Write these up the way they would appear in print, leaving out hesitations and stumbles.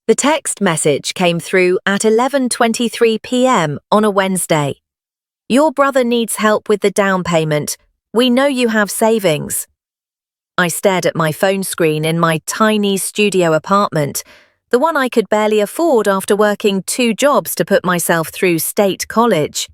The text message came through at 11:23 p.m. on a Wednesday. Your brother needs help with the down payment. We know you have savings. I stared at my phone screen in my tiny studio apartment, the one I could barely afford after working 2 jobs to put myself through state college.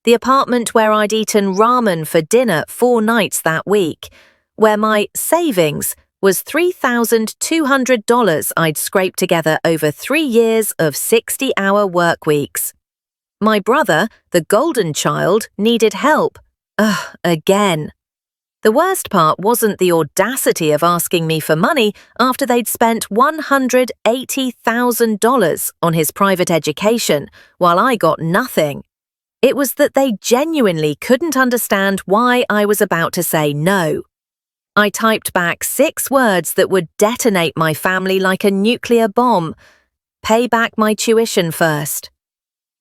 The apartment where I'd eaten ramen for dinner 4 nights that week, where my savings was $3,200 I'd scraped together over 3 years of 60-hour work weeks. My brother, the golden child, needed help. Again. The worst part wasn't the audacity of asking me for money after they'd spent $180,000 on his private education while I got nothing. It was that they genuinely couldn't understand why I was about to say no. I typed back 6 words that would detonate my family like a nuclear bomb. Pay back my tuition first.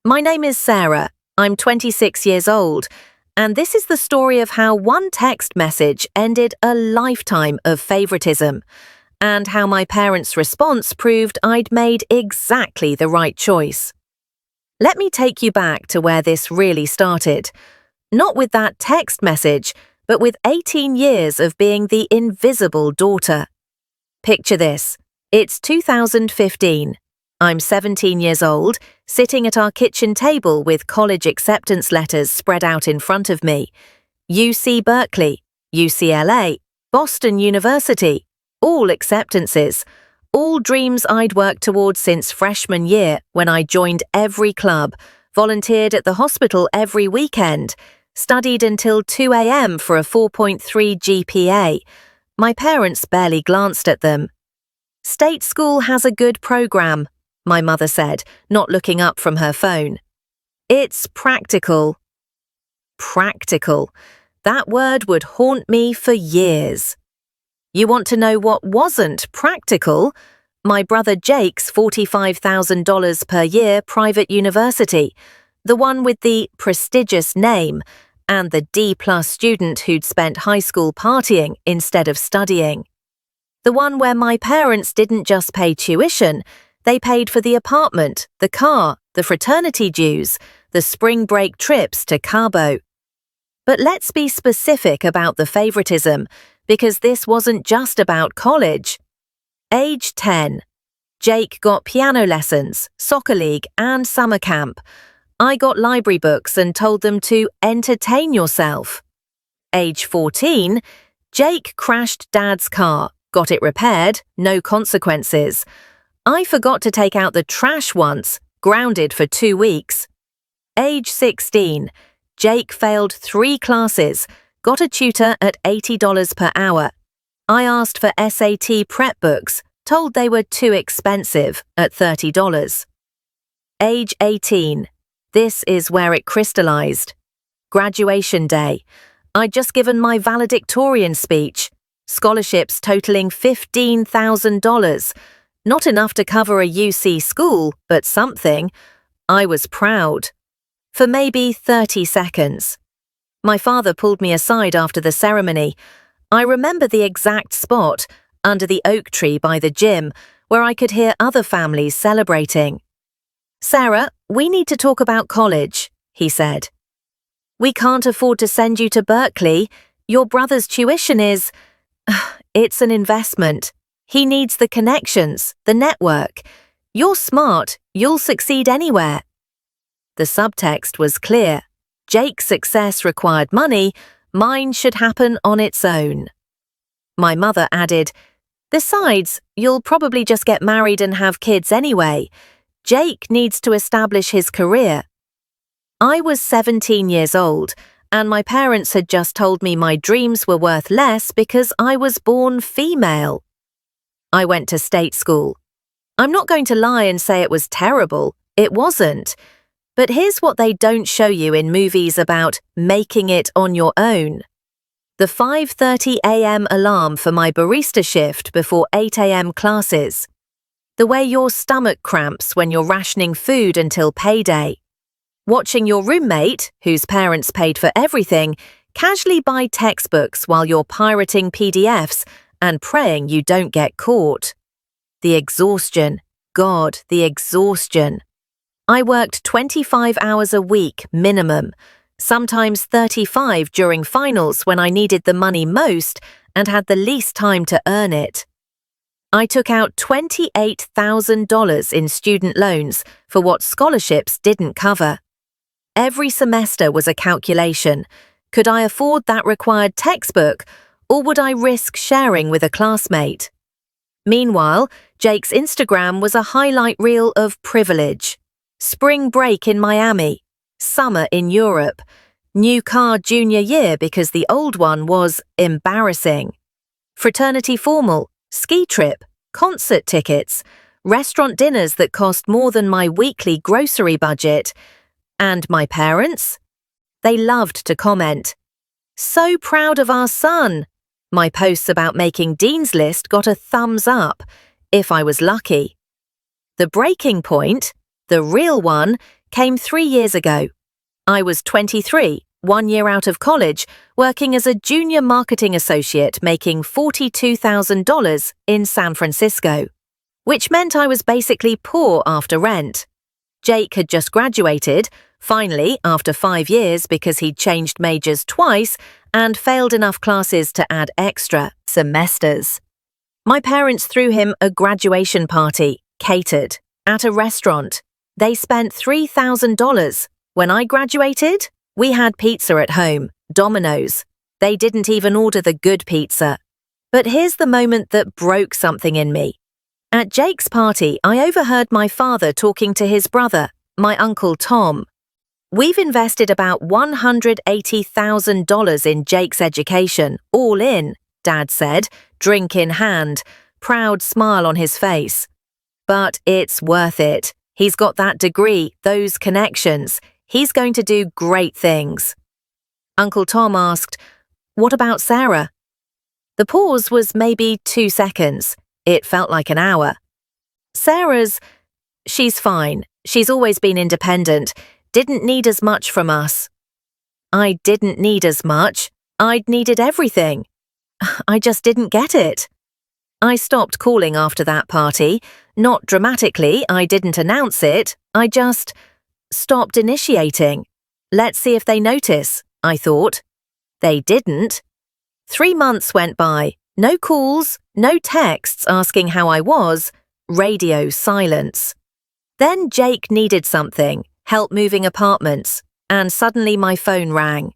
My name is Sarah. I'm 26 years old, and this is the story of how one text message ended a lifetime of favoritism, and how my parents' response proved I'd made exactly the right choice. Let me take you back to where this really started. Not with that text message, but with 18 years of being the invisible daughter. Picture this. It's 2015. I'm 17 years old, sitting at our kitchen table with college acceptance letters spread out in front of me. UC Berkeley, UCLA, Boston University, all acceptances, all dreams I'd worked towards since freshman year when I joined every club, volunteered at the hospital every weekend, studied until 2 a.m. for a 4.3 GPA. My parents barely glanced at them. State school has a good program, my mother said, not looking up from her phone. It's practical. Practical. That word would haunt me for years. You want to know what wasn't practical? My brother Jake's $45,000 per year private university, the one with the prestigious name, and the D-plus student who'd spent high school partying instead of studying. The one where my parents didn't just pay tuition, they paid for the apartment, the car, the fraternity dues, the spring break trips to Cabo. But let's be specific about the favoritism, because this wasn't just about college. Age 10. Jake got piano lessons, soccer league, and summer camp. I got library books and told them to entertain yourself. Age 14. Jake crashed Dad's car, got it repaired, no consequences. I forgot to take out the trash once, grounded for 2 weeks. Age 16. Jake failed 3 classes, got a tutor at $80 per hour. I asked for SAT prep books, told they were too expensive at $30. Age 18. This is where it crystallized. Graduation day. I'd just given my valedictorian speech. Scholarships totaling $15,000. Not enough to cover a UC school, but something. I was proud. For maybe 30 seconds. My father pulled me aside after the ceremony. I remember the exact spot, under the oak tree by the gym, where I could hear other families celebrating. Sarah, we need to talk about college, he said. We can't afford to send you to Berkeley. Your brother's tuition is… It's an investment. He needs the connections, the network. You're smart. You'll succeed anywhere. The subtext was clear. Jake's success required money. Mine should happen on its own. My mother added, Besides, you'll probably just get married and have kids anyway. Jake needs to establish his career. I was 17 years old, and my parents had just told me my dreams were worth less because I was born female. I went to state school. I'm not going to lie and say it was terrible. It wasn't. But here's what they don't show you in movies about making it on your own. The 5:30 a.m. alarm for my barista shift before 8 a.m. classes. The way your stomach cramps when you're rationing food until payday. Watching your roommate, whose parents paid for everything, casually buy textbooks while you're pirating PDFs and praying you don't get caught. The exhaustion, God, the exhaustion. I worked 25 hours a week minimum, sometimes 35 during finals when I needed the money most and had the least time to earn it. I took out $28,000 in student loans for what scholarships didn't cover. Every semester was a calculation. Could I afford that required textbook, or would I risk sharing with a classmate? Meanwhile, Jake's Instagram was a highlight reel of privilege. Spring break in Miami, summer in Europe, new car junior year because the old one was embarrassing, fraternity formal, ski trip, concert tickets, restaurant dinners that cost more than my weekly grocery budget. And my parents? They loved to comment. "So proud of our son." My posts about making Dean's List got a thumbs up, if I was lucky. The breaking point, the real one, came 3 years ago. I was 23, 1 year out of college, working as a junior marketing associate making $42,000 in San Francisco, which meant I was basically poor after rent. Jake had just graduated, finally, after 5 years because he'd changed majors twice and failed enough classes to add extra semesters. My parents threw him a graduation party, catered, at a restaurant. They spent $3,000. When I graduated, we had pizza at home, Domino's. They didn't even order the good pizza. But here's the moment that broke something in me. At Jake's party, I overheard my father talking to his brother, my uncle Tom. "We've invested about $180,000 in Jake's education, all in," Dad said, drink in hand, proud smile on his face. "But it's worth it. He's got that degree, those connections. He's going to do great things." Uncle Tom asked, "What about Sarah?" The pause was maybe 2 seconds. It felt like an hour. She's fine. She's always been independent. Didn't need as much from us." I didn't need as much. I'd needed everything. I just didn't get it. I stopped calling after that party. Not dramatically, I didn't announce it. I just stopped initiating. Let's see if they notice, I thought. They didn't. 3 months went by. No calls, no texts asking how I was. Radio silence. Then Jake needed something, help moving apartments, and suddenly my phone rang.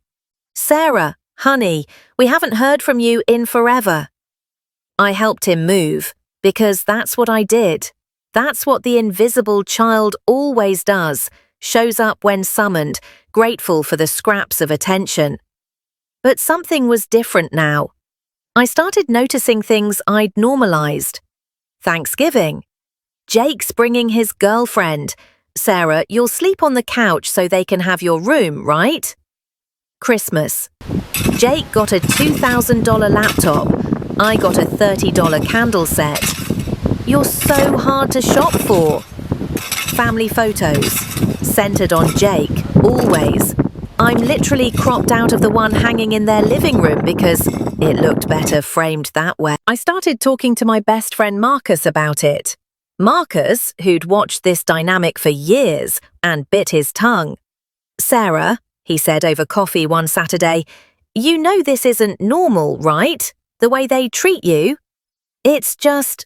"Sarah, honey, we haven't heard from you in forever." I helped him move, because that's what I did. That's what the invisible child always does, shows up when summoned, grateful for the scraps of attention. But something was different now. I started noticing things I'd normalized. Thanksgiving. Jake's bringing his girlfriend. "Sarah, you'll sleep on the couch so they can have your room, right?" Christmas. Jake got a $2,000 laptop. I got a $30 candle set. You're so hard to shop for. Family photos. Centered on Jake, always. I'm literally cropped out of the one hanging in their living room because it looked better framed that way. I started talking to my best friend Marcus about it. Marcus, who'd watched this dynamic for years and bit his tongue. "Sarah," he said over coffee one Saturday, "you know this isn't normal, right? The way they treat you. It's just,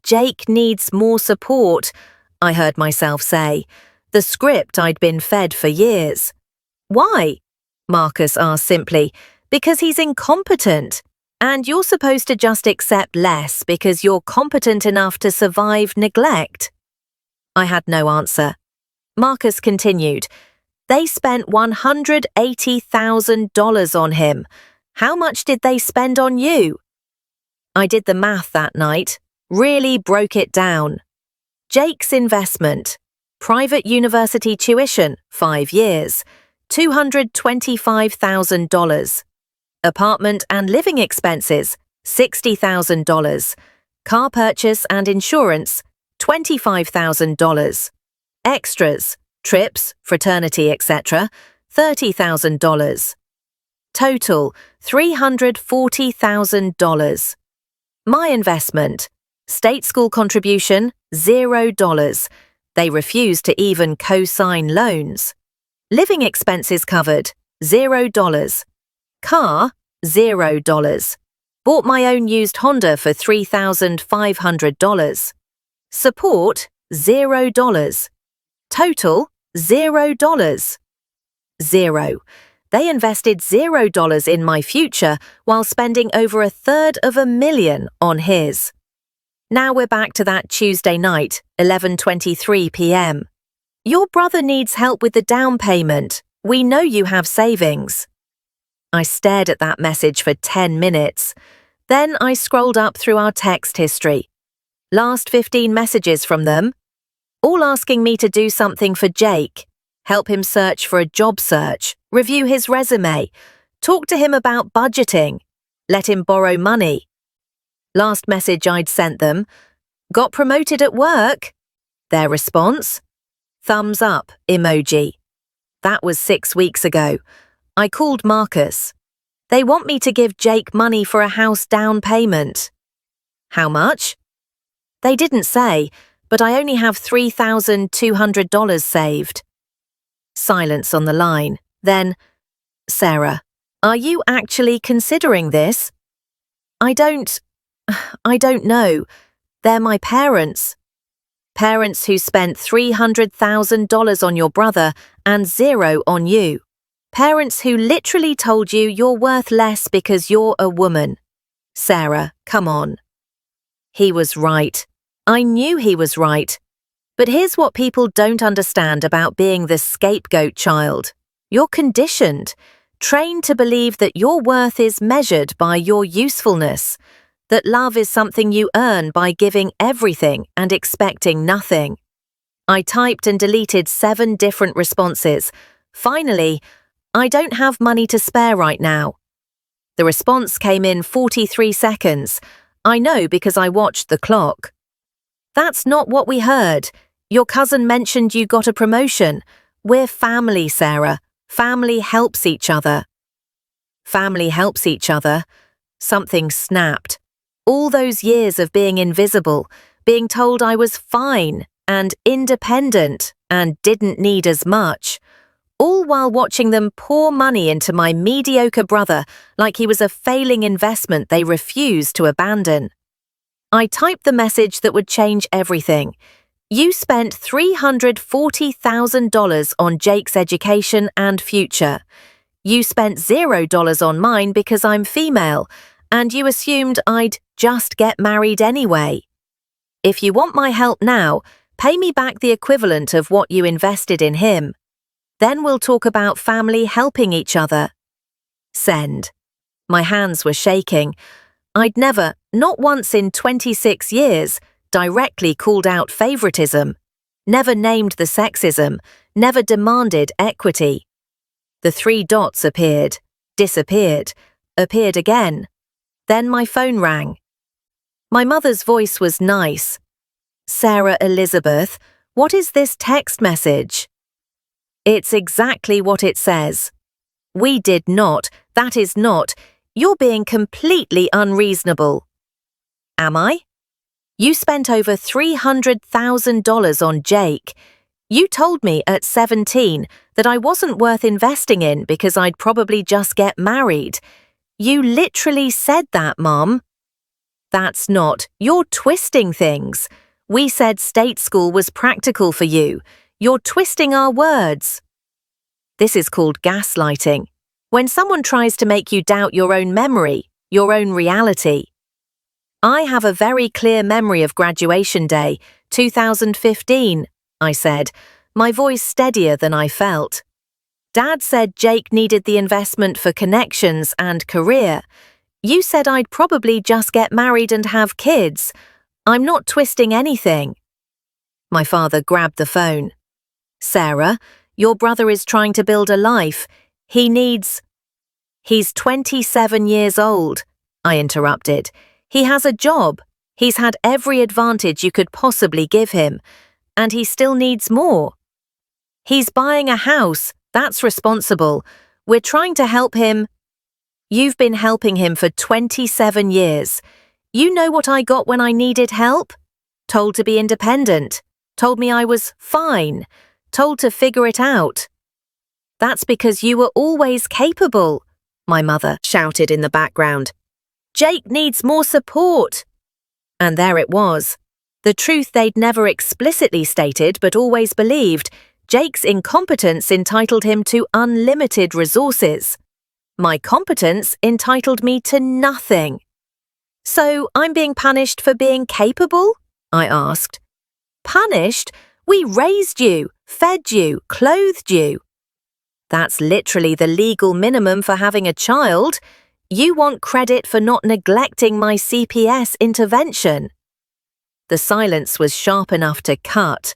Jake needs more support," I heard myself say. The script I'd been fed for years. "Why?" Marcus asked simply. "Because he's incompetent. And you're supposed to just accept less because you're competent enough to survive neglect." I had no answer. Marcus continued. "They spent $180,000 on him. How much did they spend on you?" I did the math that night, really broke it down. Jake's investment. Private university tuition, 5 years, $225,000. Apartment and living expenses, $60,000. Car purchase and insurance, $25,000. Extras, trips, fraternity, etc., $30,000. Total, $340,000. My investment, state school contribution, $0. They refused to even co-sign loans. Living expenses covered, $0. Car, $0. Bought my own used Honda for $3,500. Support, $0. Total, $0. Zero. They invested $0 in my future while spending over $350,000 on his. Now we're back to that Tuesday night, 11:23 p.m. Your brother needs help with the down payment. We know you have savings. I stared at that message for 10 minutes. Then I scrolled up through our text history. Last 15 messages from them, all asking me to do something for Jake, help him search for a job search, review his resume, talk to him about budgeting, let him borrow money. Last message I'd sent them, got promoted at work. Their response, thumbs up emoji. That was 6 weeks ago. I called Marcus. They want me to give Jake money for a house down payment. How much? They didn't say, but I only have $3,200 saved. Silence on the line. Then, Sarah, are you actually considering this? I don't know. They're my parents. Parents who spent $300,000 on your brother and $0 on you. Parents who literally told you you're worth less because you're a woman. Sarah, come on. He was right. I knew he was right. But here's what people don't understand about being the scapegoat child. You're conditioned, trained to believe that your worth is measured by your usefulness, that love is something you earn by giving everything and expecting nothing. I typed and deleted 7 different responses. Finally, I don't have money to spare right now. The response came in 43 seconds. I know because I watched the clock. That's not what we heard. Your cousin mentioned you got a promotion. We're family, Sarah. Family helps each other. Family helps each other. Something snapped. All those years of being invisible, being told I was fine and independent and didn't need as much, all while watching them pour money into my mediocre brother like he was a failing investment they refused to abandon. I typed the message that would change everything. You spent $340,000 on Jake's education and future. You spent $0 on mine because I'm female, and you assumed I'd just get married anyway. If you want my help now, pay me back the equivalent of what you invested in him. Then we'll talk about family helping each other. Send. My hands were shaking. I'd never, not once in 26 years, directly called out favoritism, never named the sexism, never demanded equity. The 3 dots appeared, disappeared, appeared again. Then my phone rang. My mother's voice was nice. Sarah Elizabeth, what is this text message? It's exactly what it says. We did not, that is not, you're being completely unreasonable. Am I? You spent over $300,000 on Jake. You told me at 17 that I wasn't worth investing in because I'd probably just get married. You literally said that, Mom. That's not. You're twisting things. We said state school was practical for you. You're twisting our words. This is called gaslighting. When someone tries to make you doubt your own memory, your own reality. I have a very clear memory of graduation day, 2015, I said, my voice steadier than I felt. Dad said Jake needed the investment for connections and career. You said I'd probably just get married and have kids. I'm not twisting anything. My father grabbed the phone. Sarah, your brother is trying to build a life. He's 27 years old, I interrupted. He has a job. He's had every advantage you could possibly give him. And he still needs more. He's buying a house. That's responsible. We're trying to help him. You've been helping him for 27 years. You know what I got when I needed help? told to be independent, told me I was fine, told to figure it out. That's because you were always capable, my mother shouted in the background. Jake needs more support. And there it was. The truth they'd never explicitly stated but always believed. Jake's incompetence entitled him to unlimited resources. My competence entitled me to nothing. So I'm being punished for being capable? I asked. Punished? We raised you, fed you, clothed you. That's literally the legal minimum for having a child. You want credit for not neglecting my CPS intervention. The silence was sharp enough to cut.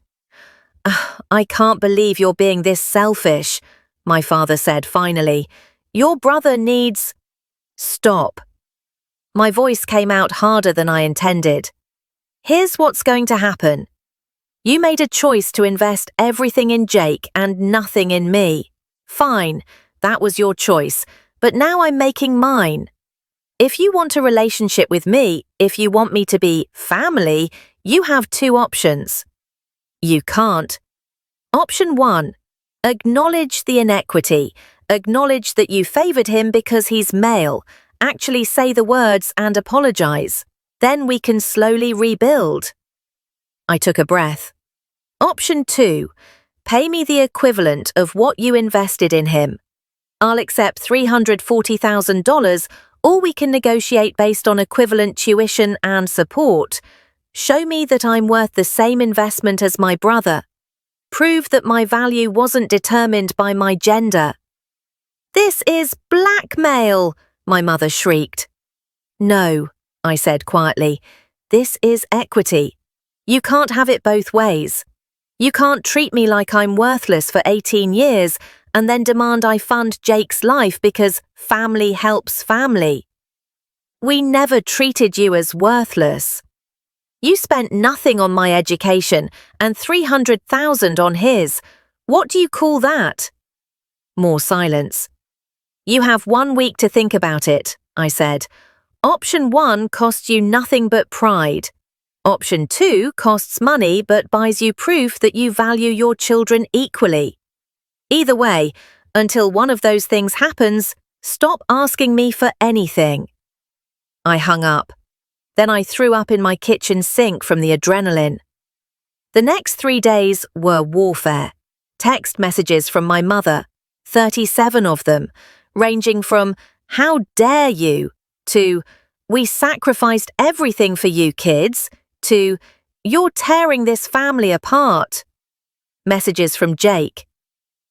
I can't believe you're being this selfish, my father said finally. Your brother needs… Stop. My voice came out harder than I intended. Here's what's going to happen. You made a choice to invest everything in Jake and nothing in me. Fine, that was your choice, but now I'm making mine. If you want a relationship with me, if you want me to be family, you have two options. You can't. Option 1. Acknowledge the inequity. Acknowledge that you favored him because he's male. Actually say the words and apologize. Then we can slowly rebuild. I took a breath. Option 2. Pay me the equivalent of what you invested in him. I'll accept $340,000, or we can negotiate based on equivalent tuition and support. Show me that I'm worth the same investment as my brother. Prove that my value wasn't determined by my gender. This is blackmail, my mother shrieked. No, I said quietly. This is equity. You can't have it both ways. You can't treat me like I'm worthless for 18 years and then demand I fund Jake's life because family helps family. We never treated you as worthless. You spent nothing on my education and $300,000 on his. What do you call that? More silence. You have 1 week to think about it, I said. Option 1 costs you nothing but pride. Option 2 costs money but buys you proof that you value your children equally. Either way, until one of those things happens, stop asking me for anything. I hung up. Then I threw up in my kitchen sink from the adrenaline. The next 3 days were warfare. Text messages from my mother, 37 of them, ranging from, "How dare you?" to, "We sacrificed everything for you kids," to, "You're tearing this family apart." Messages from Jake.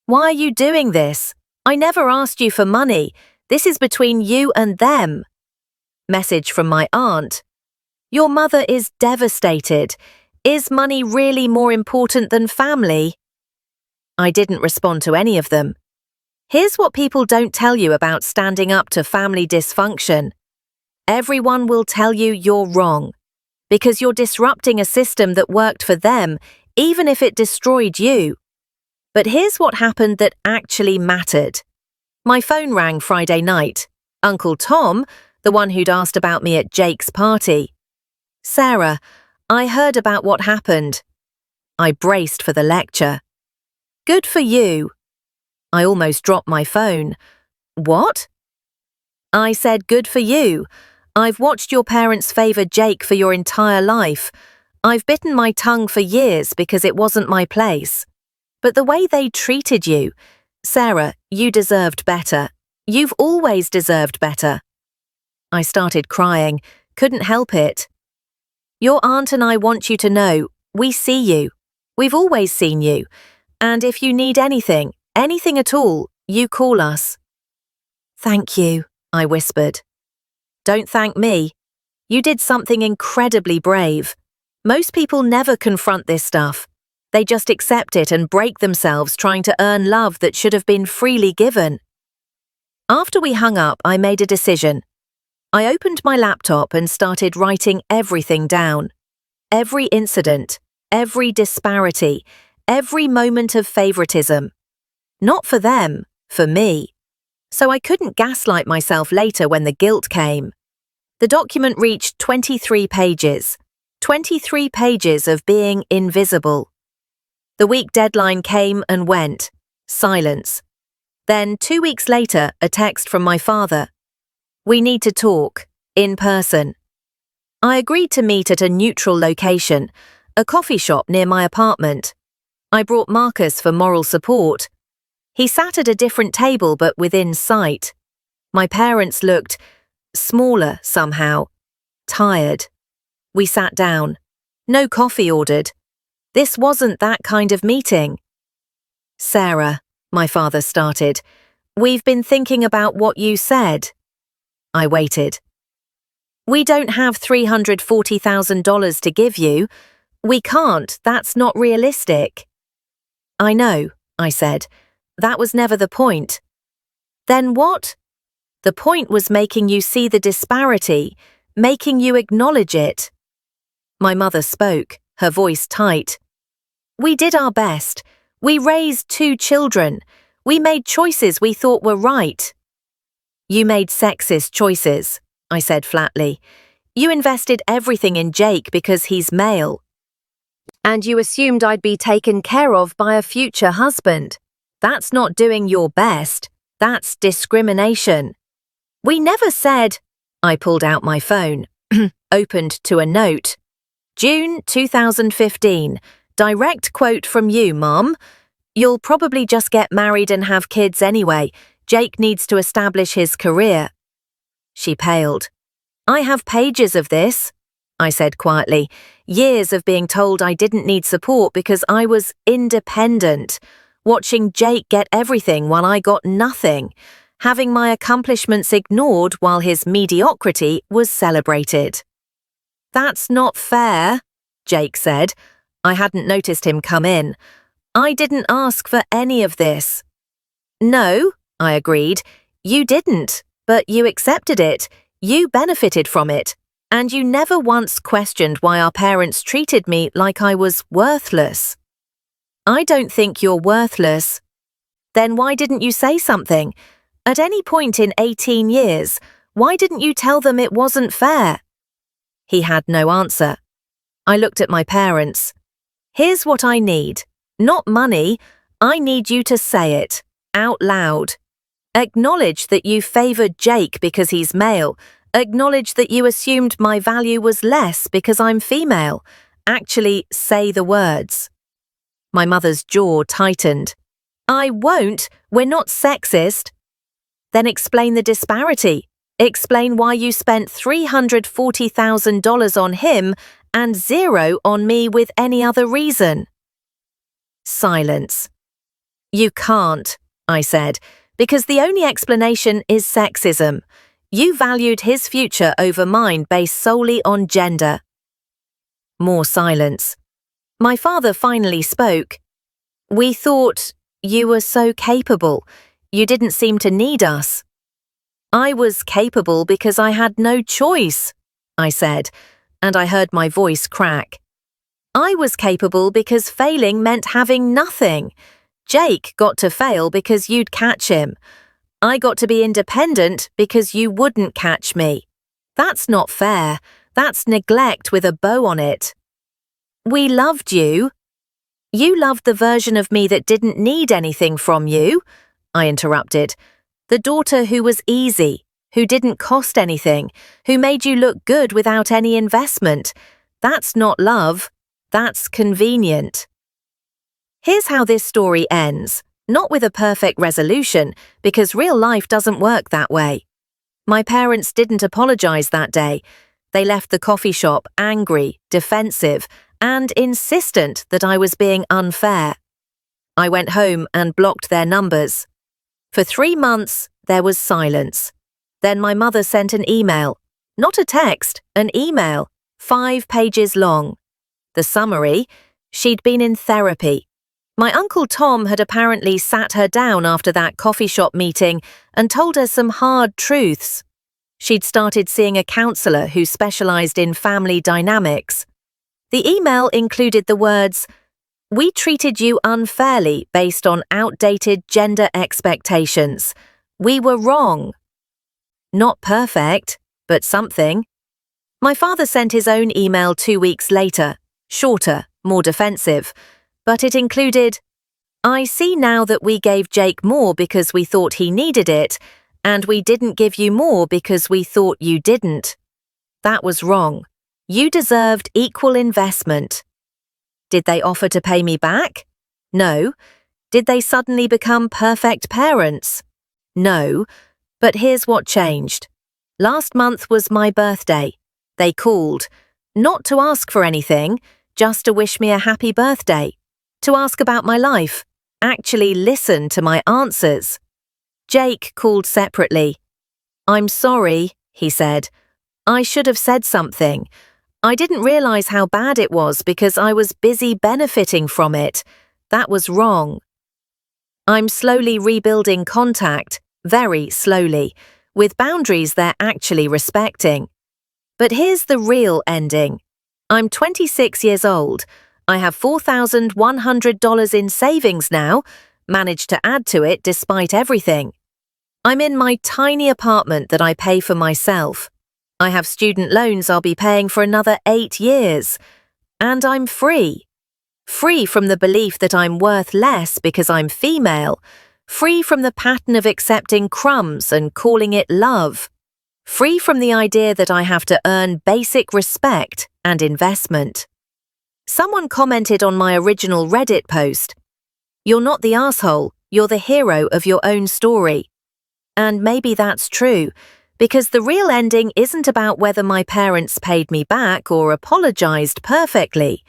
"Why are you doing this? I never asked you for money. This is between you and them." Message from my aunt. "Your mother is devastated. Is money really more important than family?" I didn't respond to any of them. Here's what people don't tell you about standing up to family dysfunction. Everyone will tell you you're wrong, because you're disrupting a system that worked for them, even if it destroyed you. But here's what happened that actually mattered. My phone rang Friday night. Uncle Tom, the one who'd asked about me at Jake's party. "Sarah, I heard about what happened." I braced for the lecture. "Good for you." I almost dropped my phone. "What?" I said, "Good for you. I've watched your parents favor Jake for your entire life. I've bitten my tongue for years because it wasn't my place. But the way they treated you, Sarah, you deserved better. You've always deserved better." I started crying, couldn't help it. "Your aunt and I want you to know, we see you. We've always seen you. And if you need anything at all, you call us." "Thank you," I whispered. "Don't thank me. You did something incredibly brave. Most people never confront this stuff. They just accept it and break themselves trying to earn love that should have been freely given." After we hung up, I made a decision. I opened my laptop and started writing everything down. Every incident, every disparity, every moment of favoritism. Not for them, for me. So I couldn't gaslight myself later when the guilt came. The document reached 23 pages. 23 pages of being invisible. The week deadline came and went. Silence. Then 2 weeks later, a text from my father. We need to talk, in person. I agreed to meet at a neutral location, a coffee shop near my apartment. I brought Marcus for moral support. He sat at a different table but within sight. My parents looked smaller somehow, tired. We sat down. No coffee ordered. This wasn't that kind of meeting. Sarah, my father started, we've been thinking about what you said. I waited. We don't have $340,000 to give you. We can't, that's not realistic. I know, I said. That was never the point. Then what? The point was making you see the disparity, making you acknowledge it. My mother spoke, her voice tight. We did our best. We raised 2 children. We made choices we thought were right. You made sexist choices, I said flatly. You invested everything in Jake because he's male. And you assumed I'd be taken care of by a future husband. That's not doing your best. That's discrimination. We never said. I pulled out my phone, opened to a note. June 2015. Direct quote from you, Mom. You'll probably just get married and have kids anyway. Jake needs to establish his career. She paled. I have pages of this, I said quietly. Years of being told I didn't need support because I was independent. Watching Jake get everything while I got nothing. Having my accomplishments ignored while his mediocrity was celebrated. That's not fair, Jake said. I hadn't noticed him come in. I didn't ask for any of this. No, I agreed. You didn't, but you accepted it. You benefited from it. And you never once questioned why our parents treated me like I was worthless. I don't think you're worthless. Then why didn't you say something? At any point in 18 years, why didn't you tell them it wasn't fair? He had no answer. I looked at my parents. Here's what I need. Not money. I need you to say it, out loud. Acknowledge that you favored Jake because he's male. Acknowledge that you assumed my value was less because I'm female. Actually, say the words. My mother's jaw tightened. I won't. We're not sexist. Then explain the disparity. Explain why you spent $340,000 on him and $0 on me with any other reason. Silence. You can't, I said, because the only explanation is sexism. You valued his future over mine based solely on gender. More silence. My father finally spoke. We thought you were so capable. You didn't seem to need us. I was capable because I had no choice, I said, and I heard my voice crack. I was capable because failing meant having nothing. Jake got to fail because you'd catch him. I got to be independent because you wouldn't catch me. That's not fair. That's neglect with a bow on it. We loved you. You loved the version of me that didn't need anything from you, I interrupted. The daughter who was easy, who didn't cost anything, who made you look good without any investment. That's not love. That's convenient. Here's how this story ends, not with a perfect resolution, because real life doesn't work that way. My parents didn't apologize that day. They left the coffee shop angry, defensive, and insistent that I was being unfair. I went home and blocked their numbers. For 3 months, there was silence. Then my mother sent an email. Not a text, an email, 5 pages long. The summary, she'd been in therapy. My Uncle Tom had apparently sat her down after that coffee shop meeting and told her some hard truths. She'd started seeing a counselor who specialized in family dynamics. The email included the words, "We treated you unfairly based on outdated gender expectations. We were wrong." Not perfect, but something. My father sent his own email 2 weeks later, shorter, more defensive, but it included, "I see now that we gave Jake more because we thought he needed it, and we didn't give you more because we thought you didn't. That was wrong. You deserved equal investment." Did they offer to pay me back? No. Did they suddenly become perfect parents? No. But here's what changed. Last month was my birthday. They called, not to ask for anything, just to wish me a happy birthday, to ask about my life, actually listen to my answers. Jake called separately. "I'm sorry," he said. "I should have said something. I didn't realize how bad it was because I was busy benefiting from it. That was wrong." I'm slowly rebuilding contact, very slowly, with boundaries they're actually respecting. But here's the real ending. I'm 26 years old. I have $4,100 in savings now, managed to add to it despite everything. I'm in my tiny apartment that I pay for myself. I have student loans I'll be paying for another 8 years. And I'm free. Free from the belief that I'm worth less because I'm female. Free from the pattern of accepting crumbs and calling it love. Free from the idea that I have to earn basic respect and investment. Someone commented on my original Reddit post, "You're not the asshole, you're the hero of your own story." And maybe that's true, because the real ending isn't about whether my parents paid me back or apologized perfectly.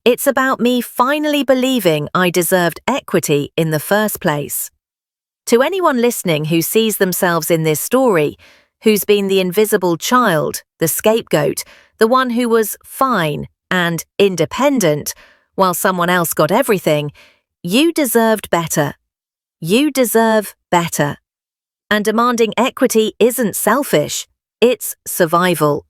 It's about me finally believing I deserved equity in the first place. To anyone listening who sees themselves in this story, who's been the invisible child, the scapegoat, the one who was fine and independent while someone else got everything, you deserved better. You deserve better. And demanding equity isn't selfish, it's survival.